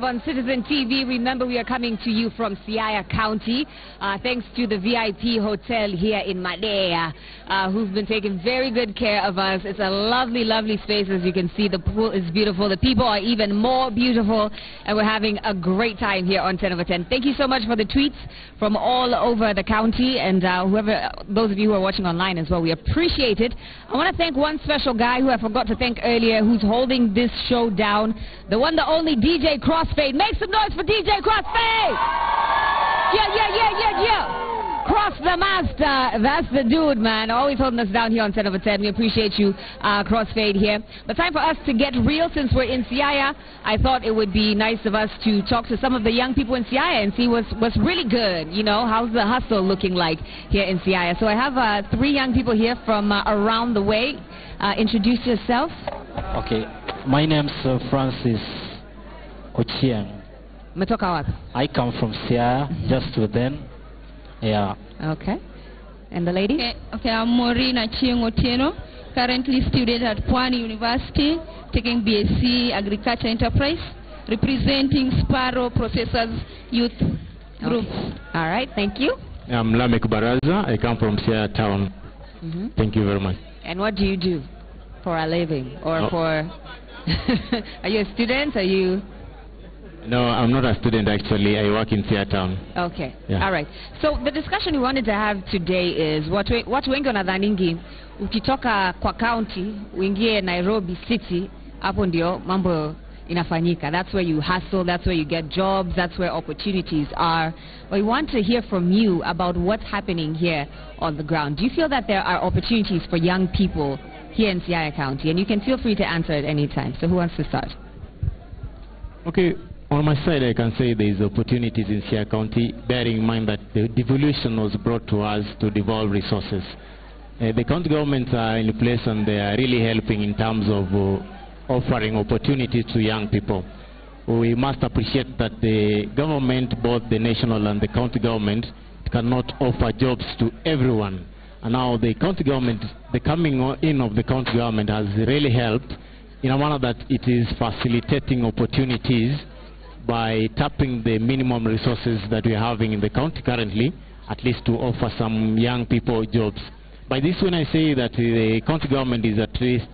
live on Citizen TV. Remember, we are coming to you from Siaya County, thanks to the VIP Hotel here in Madea, who's been taking very good care of us. It's a lovely, lovely space. As you can see, the pool is beautiful. The people are even more beautiful, and we're having a great time here on 10 over 10. Thank you so much for the tweets from all over the county, and those of you who are watching online as well, we appreciate it. I want to thank one special guy who I forgot to thank earlier, who's holding this show down, the one, the only DJ Crossfade. Make some noise for DJ Crossfade! Yeah. Cross the master, that's the dude, man. Always holding us down here on 10 over 10. We appreciate you, Crossfade here. But time for us to get real. Since we're in Siaya, I thought it would be nice of us to talk to some of the young people in Siaya and see what's really good. You know, how's the hustle looking like here in Siaya? So I have 3 young people here from around the way. Introduce yourself. Okay, my name's Francis Ochieng. Metoka wapi? I come from Siaya, just within. Yeah. Okay. And the lady? Okay, I'm Maureen Achieng Otieno, currently student at Pwani University, taking BSc Agriculture Enterprise, representing Sparrow Processors Youth Group. Okay. All right, thank you. I'm Lamek Baraza. I come from Siaya Town. Thank you very much. And what do you do for a living? Or for... Are you a student? Are you... No, I'm not a student actually. I work in Siaya Town. Okay. Yeah. All right. So the discussion we wanted to have today is watu wengi wanadhaningi ukitoka kwa county uingie Nairobi city, hapo ndio mambo inafanyika. That's where you hustle, that's where you get jobs, that's where opportunities are. But we want to hear from you about what's happening here on the ground. Do you feel that there are opportunities for young people here in Siaya County? And you can feel free to answer at any time. So who wants to start? Okay. On my side, I can say there is opportunities in Siaya County, bearing in mind that the devolution was brought to us to devolve resources. The county governments are in place and they are really helping in terms of offering opportunities to young people. We must appreciate that the government, both the national and the county government, cannot offer jobs to everyone. And now the county government, the coming in of the county government has really helped in a manner that it is facilitating opportunities by tapping the minimum resources that we are having in the county currently, at least to offer some young people jobs. By this, when I say that the county government is at least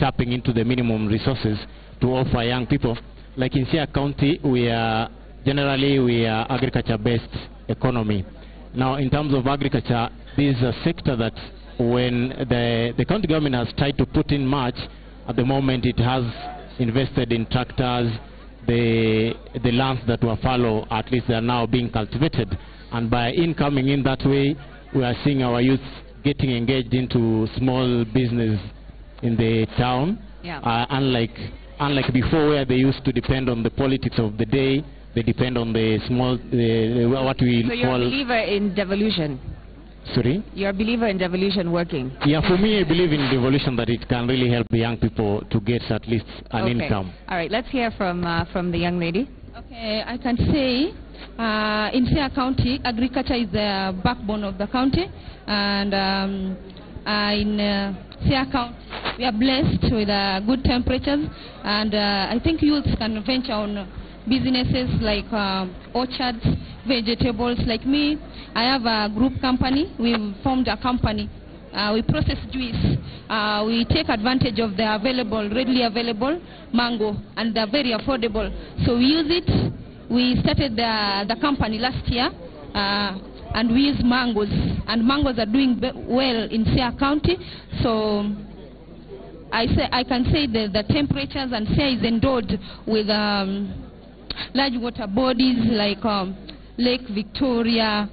tapping into the minimum resources to offer young people, like in Siaya County, we are agriculture-based economy. Now, in terms of agriculture, this is a sector that when the county government has tried to put in much, at the moment it has invested in tractors. The lands that were fallow, at least they are now being cultivated. And by coming in that way, we are seeing our youth getting engaged into small business in the town. Yeah. Unlike before, where they used to depend on the politics of the day, they depend on the small, what we call... So you're a believer in devolution? Sorry? You're a believer in devolution working? Yeah, for me, I believe in devolution, that it can really help the young people to get at least an income. All right, let's hear from the young lady. Okay, I can say in Siaya County, agriculture is the backbone of the county. And in Siaya County, we are blessed with good temperatures. And I think youths can venture on businesses like orchards, vegetables. Like me, I have a group company. We've formed a company. We process juice. We take advantage of the readily available mango, and they're very affordable. So we use it. We started the company last year, and we use mangoes. And mangoes are doing well in Siaya County. So I can say that the temperatures, and Siaya is endowed with large water bodies like Lake Victoria,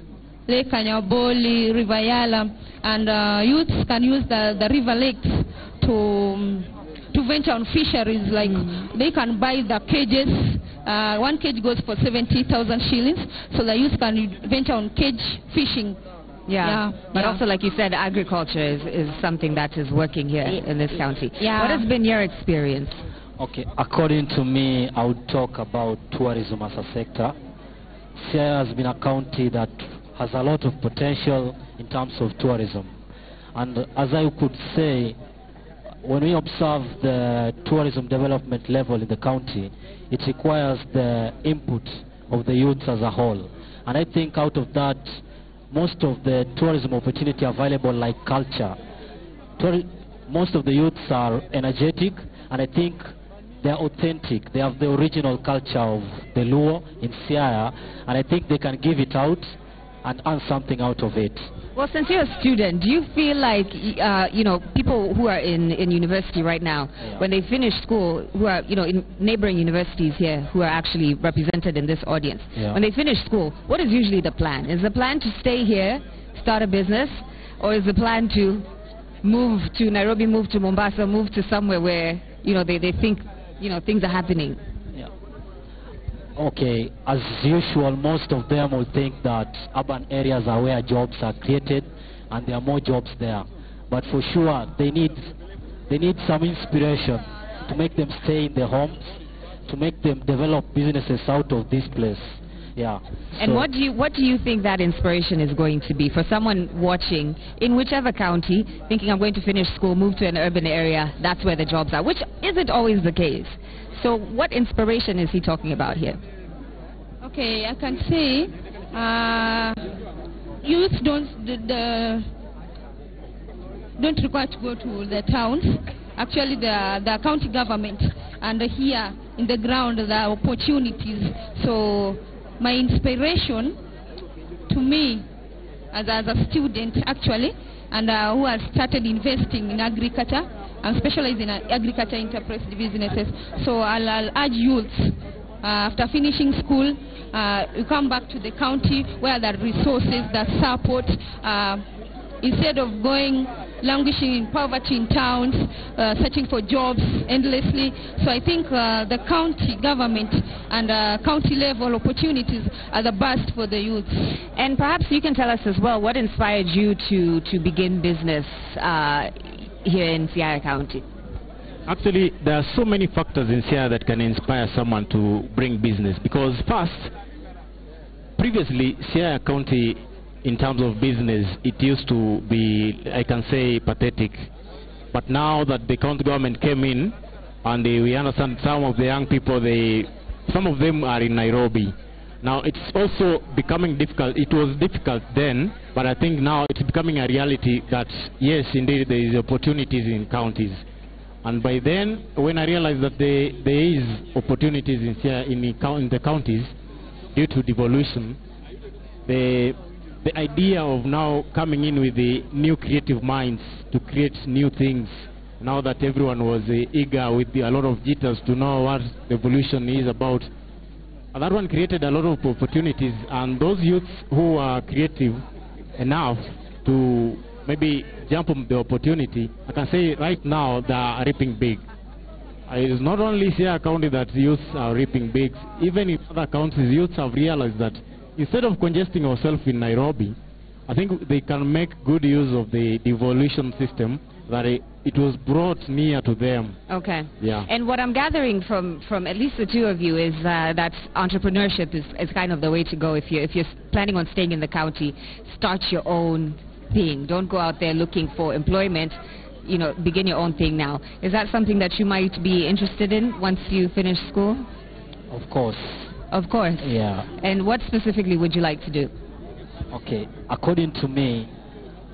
Lake Kanyaboli, River Yala, and youths can use the river lakes to venture on fisheries. Like they can buy the cages. One cage goes for 70,000 shillings, so the youth can venture on cage fishing. But also, like you said, agriculture is something that is working here in this county. What has been your experience? Okay, according to me, I would talk about tourism as a sector. Siaya has been a county that has a lot of potential in terms of tourism. And as I could say, when we observe the tourism development level in the county, it requires the input of the youths as a whole. And I think out of that, most of the tourism opportunity available, like culture, most of the youths are energetic, and I think they're authentic. They have the original culture of the Luo in Siaya, and I think they can give it out and earn something out of it. Well, since you're a student, do you feel like, people who are in university right now, when they finish school, who are, in neighboring universities here, who are actually represented in this audience, when they finish school, what is usually the plan? Is the plan to stay here, start a business, or is the plan to move to Nairobi, move to Mombasa, move to somewhere where, they think, things are happening? Okay, as usual, most of them will think that urban areas are where jobs are created and there are more jobs there. But for sure, they need some inspiration to make them stay in their homes, to make them develop businesses out of this place. Yeah. And so what do you think that inspiration is going to be for someone watching in whichever county, thinking I'm going to finish school, move to an urban area, that's where the jobs are, which isn't always the case. So what inspiration is he talking about here? Okay, I can say youth don't require to go to the towns. Actually, the county government and here in the ground there are opportunities. So my inspiration to me as a student actually, and who has started investing in agriculture, I'm specialized in agriculture enterprise businesses. So I'll urge youths, after finishing school, you come back to the county where there are resources that support, instead of going languishing in poverty in towns, searching for jobs endlessly. So I think the county government and county level opportunities are the best for the youth. And perhaps you can tell us as well what inspired you to begin business here in Siaya County. Actually, there are so many factors in Siaya that can inspire someone to bring business. Because first, previously, Siaya County, in terms of business, it used to be, I can say, pathetic. But now that the county government came in, and we understand some of the young people, some of them are in Nairobi. Now, it's also becoming difficult. It was difficult then, but I think now it's becoming a reality that, yes, indeed, there is opportunities in counties. And by then, when I realized that there is opportunities in the counties due to devolution, the idea of now coming in with the new creative minds to create new things, now that everyone was eager with a lot of jitters to know what devolution is about, that one created a lot of opportunities, and those youths who are creative enough to maybe jump on the opportunity, I can say right now they are reaping big. It is not only Siaya County that youths are reaping big, even in other counties youths have realized that instead of congesting ourselves in Nairobi, I think they can make good use of the devolution system that it was brought near to them. Okay. Yeah. And what I'm gathering from at least the two of you is that entrepreneurship is kind of the way to go. If you're planning on staying in the county, start your own thing. Don't go out there looking for employment. Begin your own thing now. Is that something that you might be interested in once you finish school? Of course. Of course. Yeah. And what specifically would you like to do? Okay, according to me,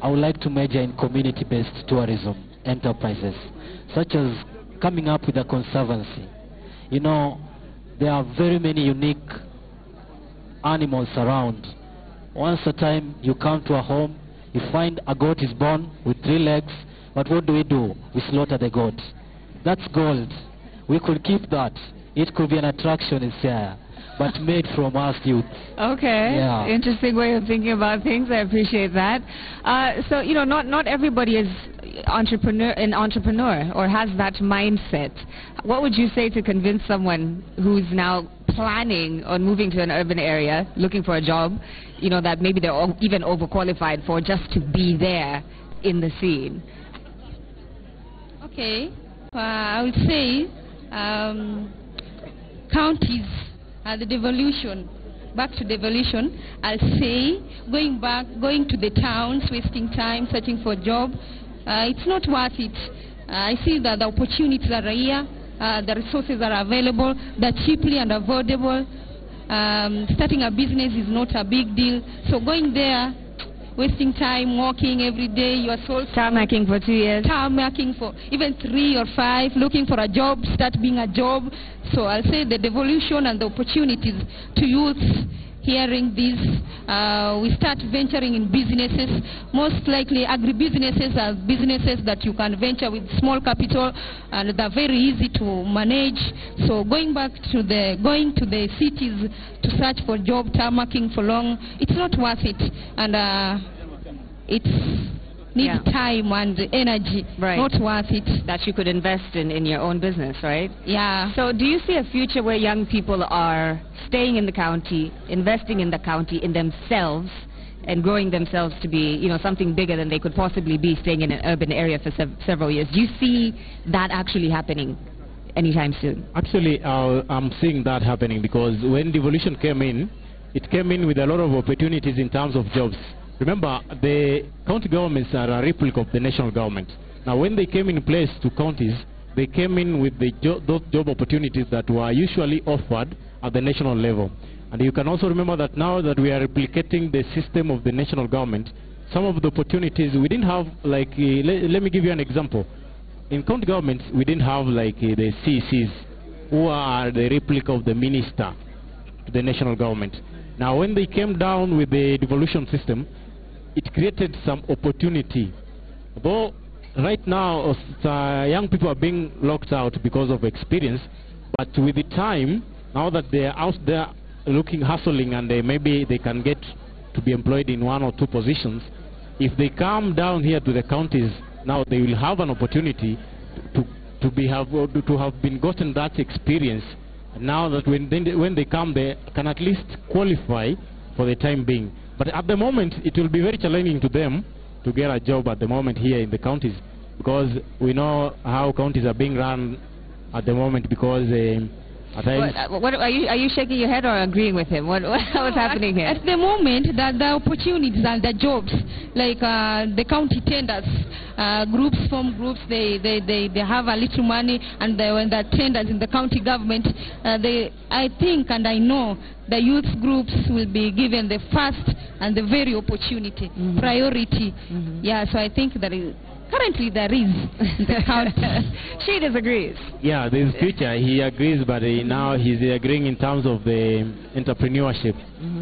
I would like to major in community-based tourism enterprises, such as coming up with a conservancy. There are very many unique animals around. Once a time you come to a home, you find a goat is born with 3 legs, but what do? We slaughter the goat. That's gold. We could keep that. It could be an attraction in Siaya, but made from us youth. Okay. Yeah. Interesting way of thinking about things. I appreciate that. So, not everybody is an entrepreneur or has that mindset. What would you say to convince someone who's now planning on moving to an urban area, looking for a job, that maybe they're even overqualified for, just to be there in the scene? Okay. I would say counties, the devolution, back to devolution, I'll say going to the towns, wasting time searching for a job, it's not worth it. I see that the opportunities are here, the resources are available, they're cheaply and affordable. Starting a business is not a big deal. So going there, wasting time, walking every day, you are so... Tarmacking for 2 years. Tarmacking for even 3 or 5, looking for a job, start being a job. So I'll say the devolution and the opportunities to youth hearing this, we start venturing in businesses. Most likely agribusinesses are businesses that you can venture with small capital, and they're very easy to manage. So going to the cities to search for job, tarmacking for long, it's not worth it, and it's needs time and energy, not worth it. That you could invest in your own business, right? Yeah. So do you see a future where young people are staying in the county, investing in the county, in themselves, and growing themselves to be, you know, something bigger than they could possibly be staying in an urban area for several years? Do you see that actually happening anytime soon? Actually, I'm seeing that happening, because when devolution came in, it came in with a lot of opportunities in terms of jobs. Remember, the county governments are a replica of the national government. Now, when they came in place to counties, they came in with those job opportunities that were usually offered at the national level. And you can also remember that now that we are replicating the system of the national government, some of the opportunities we didn't have, like, let me give you an example. In county governments, we didn't have, like, the CECs, who are the replica of the minister to the national government. Now, when they came down with the devolution system, it created some opportunity. Though right now young people are being locked out because of experience, but with the time, now that they are out there looking, hustling, and maybe they can get to be employed in 1 or 2 positions, if they come down here to the counties, now they will have an opportunity to have been gotten that experience. Now that when they come, they can at least qualify for the time being. But at the moment, it will be very challenging to them to get a job at the moment here in the counties, because we know how counties are being run at the moment, because at times... What are you shaking your head or agreeing with him? What's happening here? At the moment, the opportunities and the jobs, like the county tenders, groups form groups, they have a little money, and when the tenders in the county government, I think and I know the youth groups will be given the first and the very opportunity, priority. Yeah, so I think that currently there is the county. She disagrees. Yeah, there's future. He agrees, but now he's agreeing in terms of the entrepreneurship.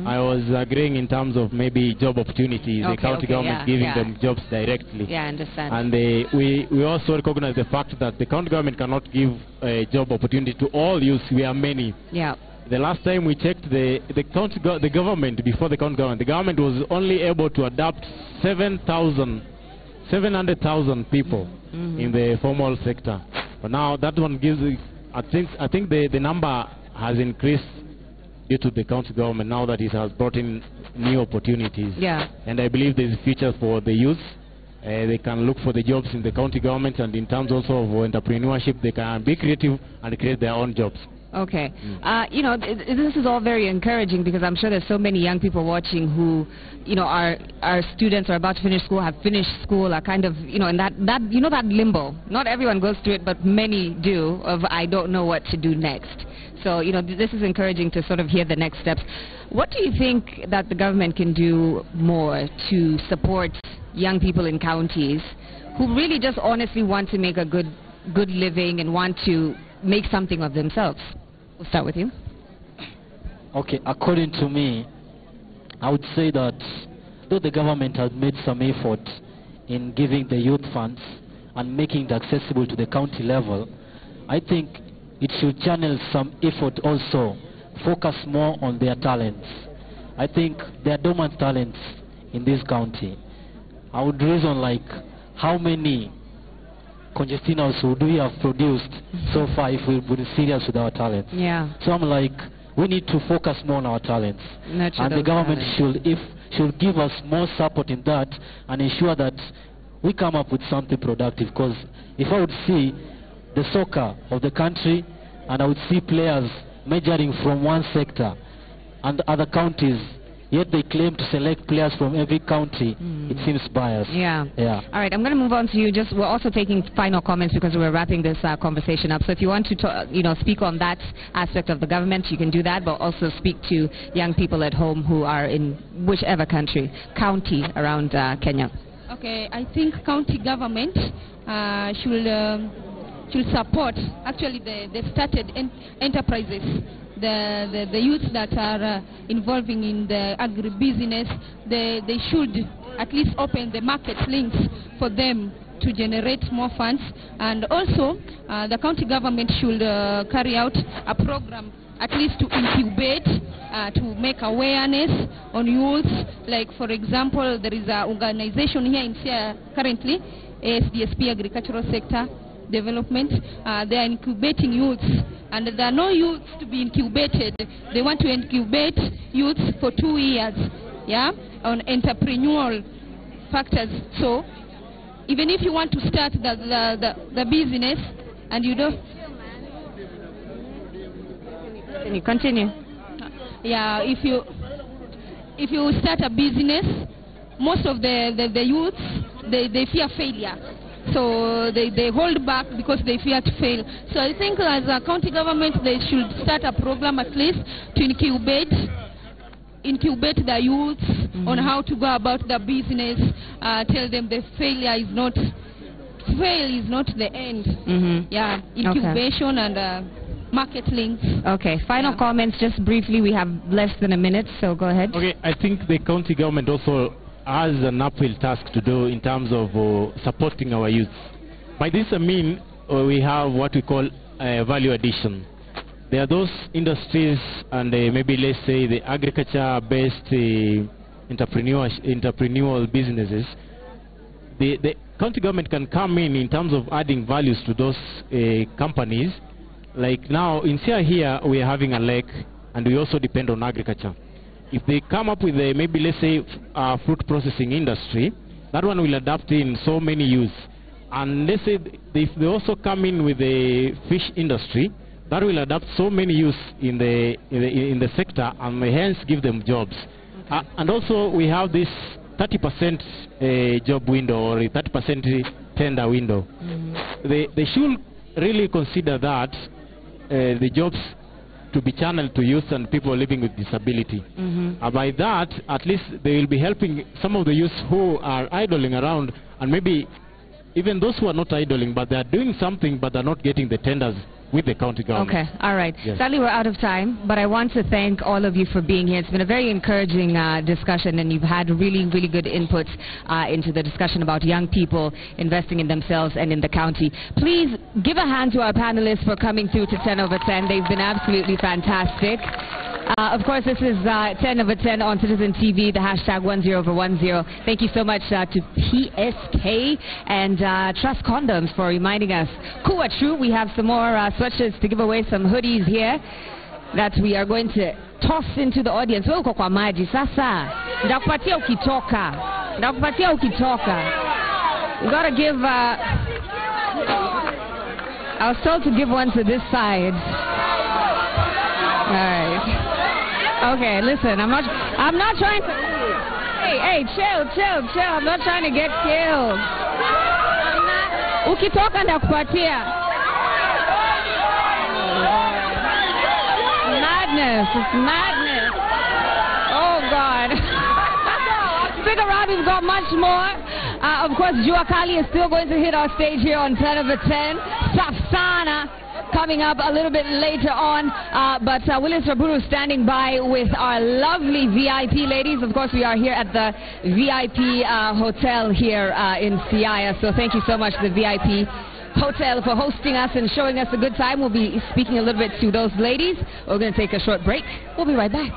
I was agreeing in terms of maybe job opportunities, the county government giving them jobs directly. Yeah, I understand. And we also recognize the fact that the county government cannot give a job opportunity to all youths. We are many. Yeah. The last time we checked, the government, before the county government, the government was only able to adapt 700,000 people in the formal sector. But now that one gives, I think the number has increased due to the county government, now that it has brought in new opportunities. Yeah. And I believe there's a future for the youth. They can look for the jobs in the county government, and in terms also of entrepreneurship, they can be creative and create their own jobs. Okay. You know, this is all very encouraging, because I'm sure there's so many young people watching who, you know, are students, are about to finish school, have finished school, are kind of, you know, in that you know, that limbo. Not everyone goes through it, but many do, of I don't know what to do next. So, you know, this is encouraging to sort of hear the next steps. What do you think that the government can do more to support young people in counties who really just honestly want to make a good living and want to make something of themselves? We'll start with you. Okay, according to me, I would say that though the government has made some effort in giving the youth funds and making it accessible to the county level, I think it should channel some effort also, focus more on their talents. I think there are dormant talents in this county. I would reason like how many Congestinos would we have produced so far if we would be serious with our talents. Yeah. So I'm like, we need to focus more on our talents. Nurture and the government should give us more support in that and ensure that we come up with something productive. Because if I would see the soccer of the country and I would see players majoring from one sector and other counties yet they claim to select players from every county. It seems biased. Yeah. Yeah. All right, I'm going to move on to you. We're also taking final comments because we're wrapping this conversation up. So if you want to, speak on that aspect of the government, you can do that, but also speak to young people at home who are in whichever county around Kenya. Okay, I think county government should support actually the started enterprises, the youth that are involving in the agribusiness. They should at least open the market links for them to generate more funds, and also the county government should carry out a program at least to incubate, to make awareness on youth. Like, for example, there is an organization here in Sia currently, ASDSP, Agricultural Sector Development. They are incubating youths, and there are no youths to be incubated. They want to incubate youths for 2 years, yeah, on entrepreneurial factors. So even if you want to start the business and you don't... Continue. Yeah, if you start a business, most of the youths, they fear failure. So they hold back because they fear to fail. So I think as a county government, they should start a program at least to incubate the youths on how to go about the business. Tell them the fail is not the end. Yeah, incubation and market links. Okay, final comments just briefly. We have less than a minute, so go ahead. Okay, I think the county government also has an uphill task to do in terms of supporting our youth. By this I mean we have what we call value addition. There are those industries and maybe let's say the agriculture-based entrepreneurial businesses. The county government can come in terms of adding values to those companies. Like now in Sia here we are having a lake and we also depend on agriculture. If they come up with a, maybe let's say fruit processing industry, that one will adapt in so many use. And let's say if they also come in with a fish industry, that will adapt so many use in the sector and may hence give them jobs. And also we have this 30% job window or a 30% tender window. They should really consider that the jobs to be channeled to youth and people living with disability. By that, at least they will be helping some of the youth who are idling around, and maybe even those who are not idling, but they are doing something, but they're not getting the tenders with the county government. Okay, all right. Yes. Sadly, we're out of time, but I want to thank all of you for being here. It's been a very encouraging discussion, and you've had really, really good inputs into the discussion about young people investing in themselves and in the county. Please give a hand to our panelists for coming through to 10 over 10. They've been absolutely fantastic. Of course, this is 10 over 10 on Citizen TV, the hashtag 10over10. Thank you so much to PSK and Trust Condoms for reminding us. Kuwa True, we have some more sweatshirts to give away, some hoodies here that we are going to toss into the audience. Wewe uko kwa maji sasa. Ndakupatia ukitoka. Ndakupatia ukitoka. You gotta give I was told to give one to this side. All right. Okay, listen, I'm not trying to... Hey, chill. I'm not trying to get killed. Ukitoka ndakupatia. Madness, it's madness. Oh, God. Stick around, we've got much more. Of course, Jua Kali is still going to hit our stage here on 10 over 10. Safsana coming up a little bit later on, but Willis Raburu standing by with our lovely VIP ladies. Of course, we are here at the VIP hotel here in Siaya, so thank you so much to the VIP hotel for hosting us and showing us a good time. We'll be speaking a little bit to those ladies. We're going to take a short break. We'll be right back.